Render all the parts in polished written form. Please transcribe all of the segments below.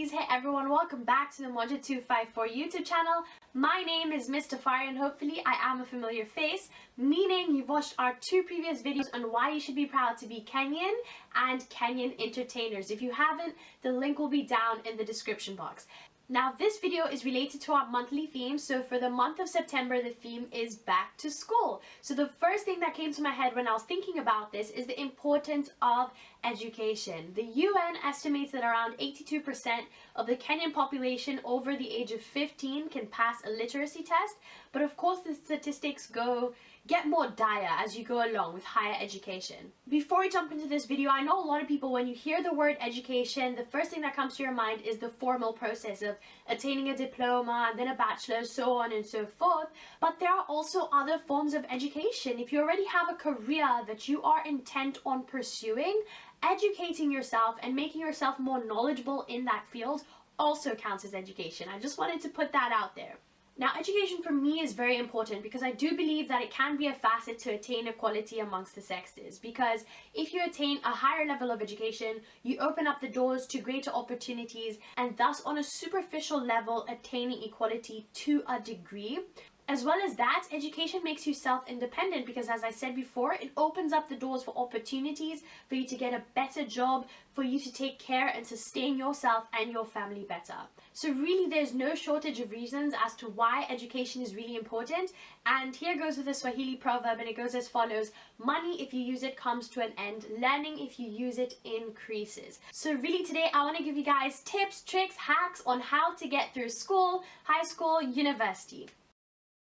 ladies. Hey everyone, welcome back to the UMOJA254 YouTube channel. My name is Ms Tafari and hopefully I am a familiar face, meaning you've watched our two previous videos on why you should be proud to be Kenyan and Kenyan entertainers. If you haven't, the link will be down in the description box. Now this video is related to our monthly theme, so for the month of September the theme is back to school. So the first thing that came to my head when I was thinking about this is the importance of education. The UN estimates that around 82% of the Kenyan population over the age of 15 can pass a literacy test, but of course the statistics get more dire as you go along with higher education. Before we jump into this video, I know a lot of people, when you hear the word education, the first thing that comes to your mind is the formal process of attaining a diploma and then a bachelor, so on and so forth. But there are also other forms of education. If you already have a career that you are intent on pursuing, educating yourself and making yourself more knowledgeable in that field also counts as education. I just wanted to put that out there. Now, education for me is very important because I do believe that it can be a facet to attain equality amongst the sexes. Because if you attain a higher level of education, you open up the doors to greater opportunities and thus on a superficial level attaining equality to a degree. As well as that, education makes you self-independent because, as I said before, it opens up the doors for opportunities for you to get a better job, for you to take care and sustain yourself and your family better. So really there's no shortage of reasons as to why education is really important. And here goes with a Swahili proverb, and it goes as follows: money if you use it comes to an end, learning if you use it increases. So really today I want to give you guys tips, tricks, hacks on how to get through school, high school, university.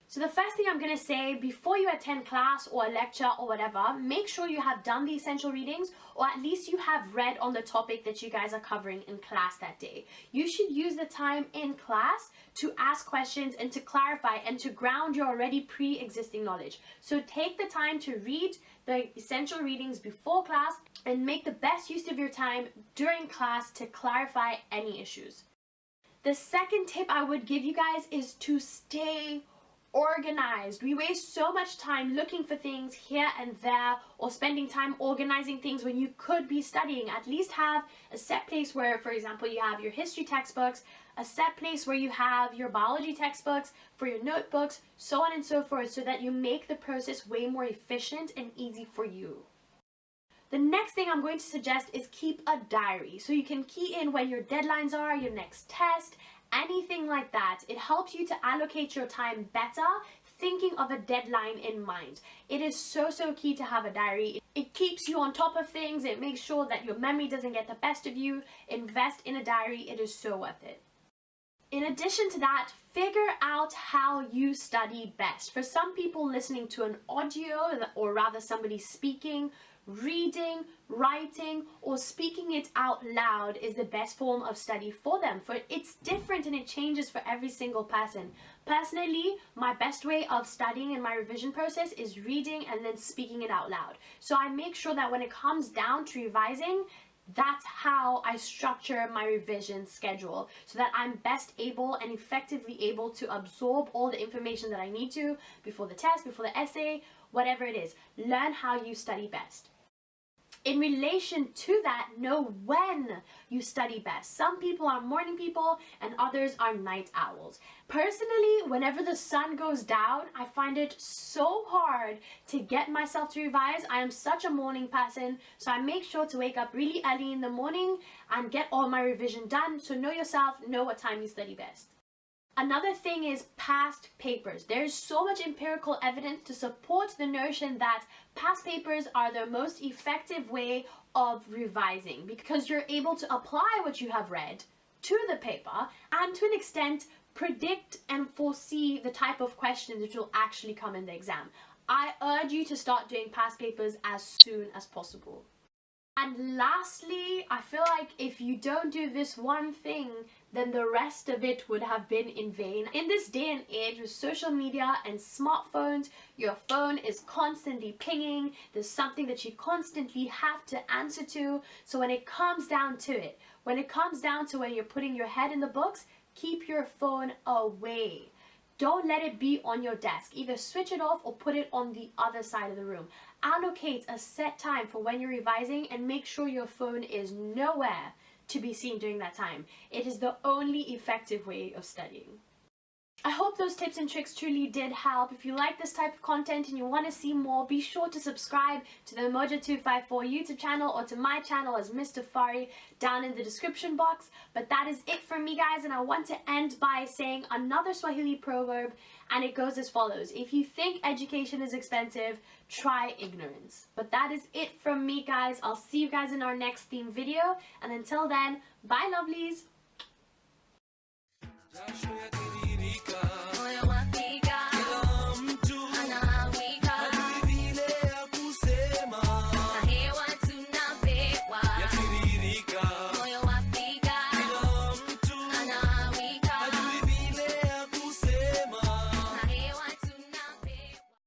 So the first thing I'm going to say, before you attend class or a lecture or whatever, make sure you have done the essential readings, or at least you have read on the topic that you guys are covering in class that day. You should use the time in class to ask questions and to clarify and to ground your already pre-existing knowledge. So take the time to read the essential readings before class and make the best use of your time during class to clarify any issues. The second tip I would give you guys is to stay organized. We waste so much time looking for things here and there or spending time organizing things when you could be studying. At least have a set place where, for example, you have your history textbooks, a set place where you have your biology textbooks, for your notebooks, so on and so forth, so that you make the process way more efficient and easy for you. The next thing I'm going to suggest is keep a diary. So you can key in when your deadlines are, your next test, anything like that. It helps you to allocate your time better, thinking of a deadline in mind. It is so key to have a diary. It keeps you on top of things. It makes sure that your memory doesn't get the best of you. Invest in a diary. It is so worth it. In addition to that, figure out how you study best. For some people, listening to an audio, or rather somebody speaking, reading, writing, or speaking it out loud is the best form of study for them. For it's different and it changes for every single person. Personally, my best way of studying in my revision process is reading and then speaking it out loud. So I make sure that when it comes down to revising, that's how I structure my revision schedule, so that I'm best able and effectively able to absorb all the information that I need to before the test, before the essay, whatever it is. Learn how you study best. In relation to that, know when you study best. Some people are morning people and others are night owls. Personally, whenever the sun goes down, I find it so hard to get myself to revise. I am such a morning person, so I make sure to wake up really early in the morning and get all my revision done. So know yourself, know what time you study best. Another thing is past papers. There's so much empirical evidence to support the notion that past papers are the most effective way of revising, because you're able to apply what you have read to the paper and to an extent predict and foresee the type of questions that will actually come in the exam. I urge you to start doing past papers as soon as possible. And lastly, I feel like if you don't do this one thing, then the rest of it would have been in vain. In this day and age with social media and smartphones, your phone is constantly pinging. There's something that you constantly have to answer to. So when it comes down to it, when you're putting your head in the books, keep your phone away. Don't let it be on your desk. Either switch it off or put it on the other side of the room. Allocate a set time for when you're revising and make sure your phone is nowhere to be seen during that time. It is the only effective way of studying. I hope those tips and tricks truly did help. If you like this type of content and you want to see more, be sure to subscribe to the UMOJA254 YouTube channel or to my channel as Ms Tafari down in the description box. But that is it from me, guys, and I want to end by saying another Swahili proverb, and it goes as follows: if you think education is expensive, try ignorance. But that is it from me, guys. I'll see you guys in our next theme video, and until then, bye lovelies.